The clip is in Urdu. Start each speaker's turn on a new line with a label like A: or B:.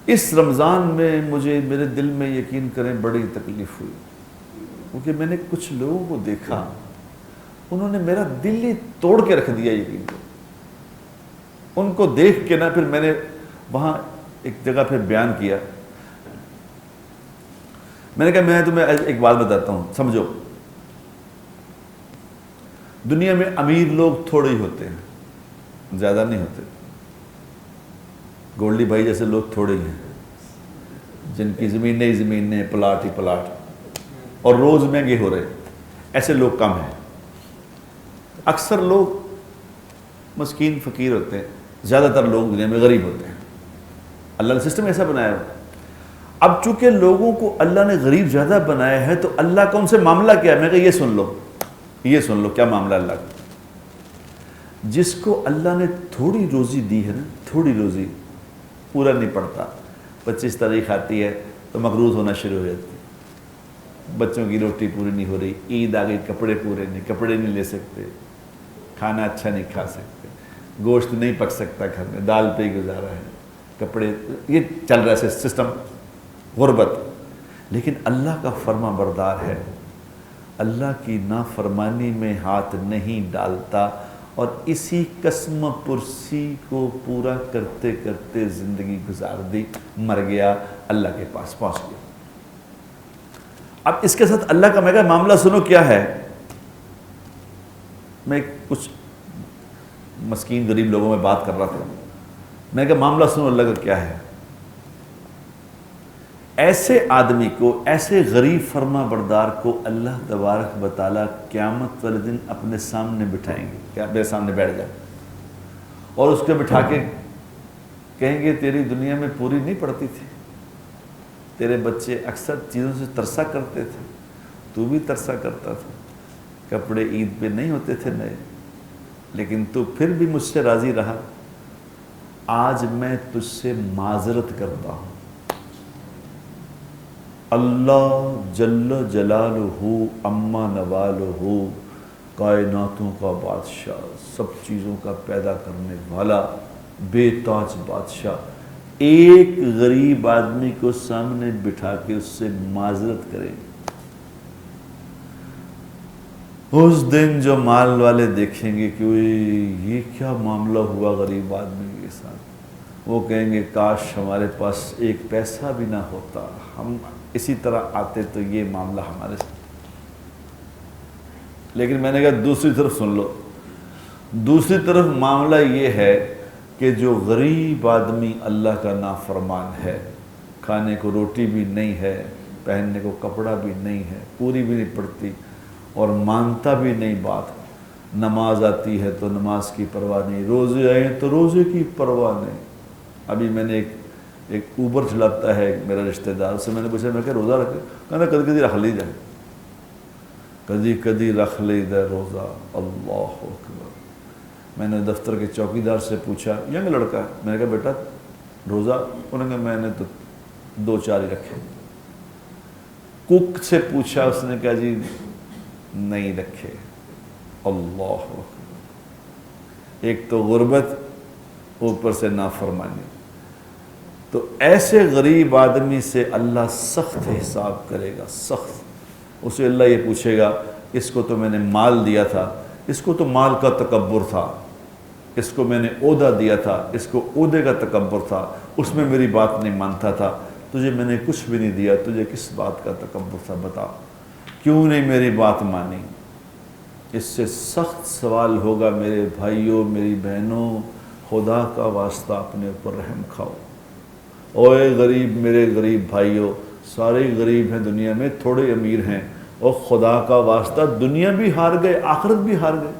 A: اس رمضان میں مجھے میرے دل میں یقین کریں بڑی تکلیف ہوئی، کیونکہ میں نے کچھ لوگوں کو دیکھا انہوں نے میرا دل ہی توڑ کے رکھ دیا یقین کو۔ ان کو دیکھ کے نا پھر میں نے وہاں ایک جگہ پہ بیان کیا، میں نے کہا میں تمہیں ایک بات بتاتا ہوں سمجھو، دنیا میں امیر لوگ تھوڑے ہی ہوتے ہیں، زیادہ نہیں ہوتے۔ گولڈی بھائی جیسے لوگ تھوڑے ہی ہیں، جن کی زمینیں ہی زمینیں، پلاٹ ہی پلاٹ، اور روز مہنگے ہو رہے، ایسے لوگ کم ہیں۔ اکثر لوگ مسکین فقیر ہوتے ہیں، زیادہ تر لوگ دنیا میں غریب ہوتے ہیں۔ اللہ نے سسٹم ایسا بنایا ہے۔ اب چونکہ لوگوں کو اللہ نے غریب زیادہ بنایا ہے تو اللہ کا ان سے معاملہ کیا ہے؟ میں کہا یہ سن لو کیا معاملہ اللہ کا۔ جس کو اللہ نے تھوڑی روزی دی ہے نا، تھوڑی روزی، پورا نہیں پڑتا، 25 تاریخ آتی ہے تو مقروض ہونا شروع ہو جاتی ہے، بچوں کی روٹی پوری نہیں ہو رہی، عید آ گئی، کپڑے پورے نہیں، کپڑے نہیں لے سکتے، کھانا اچھا نہیں کھا سکتے، گوشت نہیں پک سکتا گھر میں، دال پہ ہی گزارا ہے، کپڑے، یہ چل رہا ہے سسٹم، غربت۔ لیکن اللہ کا فرما بردار ہے، اللہ کی نافرمانی میں ہاتھ نہیں ڈالتا، اور اسی قسم پرسی کو پورا کرتے کرتے زندگی گزار دی، مر گیا، اللہ کے پاس پہنچ گیا۔ اب اس کے ساتھ اللہ کا میں کہا معاملہ سنو کیا ہے۔ میں کچھ مسکین غریب لوگوں میں بات کر رہا تھا، میں کہا معاملہ سنو اللہ کا کیا ہے۔ ایسے آدمی کو، ایسے غریب فرما بردار کو اللہ تبارک و تعالیٰ قیامت والے دن اپنے سامنے بٹھائیں گے، کیا میرے سامنے بیٹھ جائے، اور اس کو بٹھا کے کہیں گے تیری دنیا میں پوری نہیں پڑتی تھی، تیرے بچے اکثر چیزوں سے ترسا کرتے تھے، تو بھی ترسا کرتا تھا، کپڑے عید پہ نہیں ہوتے تھے نئے، لیکن تو پھر بھی مجھ سے راضی رہا، آج میں تجھ سے معذرت کرتا ہوں۔ اللہ جل جلالہ اما نوالہ، کائناتوں کا بادشاہ، سب چیزوں کا پیدا کرنے والا، بے تاج بادشاہ، ایک غریب آدمی کو سامنے بٹھا کے اس سے معذرت کرے، اس دن جو مال والے دیکھیں گے کہ یہ کیا معاملہ ہوا غریب آدمی کے ساتھ، وہ کہیں گے کاش ہمارے پاس ایک پیسہ بھی نہ ہوتا، ہم اسی طرح آتے تو یہ معاملہ ہمارے ساتھ۔ لیکن میں نے کہا دوسری طرف سن لو، دوسری طرف معاملہ یہ ہے کہ جو غریب آدمی اللہ کا نافرمان ہے، کھانے کو روٹی بھی نہیں ہے، پہننے کو کپڑا بھی نہیں ہے، پوری بھی نہیں پڑتی، اور مانتا بھی نہیں بات، نماز آتی ہے تو نماز کی پرواہ نہیں، روزے آئے تو روزے کی پرواہ نہیں۔ ابھی میں نے ایک اوبر چلاتا ہے میرا رشتہ دار، اس سے میں نے پوچھا میں کہ روزہ رکھے، کہنا کدی کدی رکھ لی جائے، کدی کدی رکھ لی جائے روزہ، اللہ اکبر۔ میں نے دفتر کے چوکیدار سے پوچھا، ینگ لڑکا ہے، میں نے کہا بیٹا روزہ، انہوں نے کہا میں نے تو 2-4 ہی رکھے۔ کوک سے پوچھا، اس نے کہا جی نہیں رکھے، اللہ اکبر۔ ایک تو غربت، اوپر سے نافرمانی۔ تو ایسے غریب آدمی سے اللہ سخت حساب کرے گا، سخت۔ اسے اللہ یہ پوچھے گا اس کو تو میں نے مال دیا تھا، اس کو تو مال کا تکبر تھا، اس کو میں نے عہدہ دیا تھا، اس کو عہدے کا تکبر تھا، اس میں میری بات نہیں مانتا تھا، تجھے میں نے کچھ بھی نہیں دیا، تجھے کس بات کا تکبر تھا، بتا کیوں نہیں میری بات مانی۔ اس سے سخت سوال ہوگا میرے بھائیوں، میری بہنوں، خدا کا واسطہ اپنے اوپر رحم کھاؤ۔ اوے غریب، میرے غریب بھائیوں، سارے غریب ہیں دنیا میں، تھوڑے امیر ہیں، اور خدا کا واسطہ دنیا بھی ہار گئے، آخرت بھی ہار گئے۔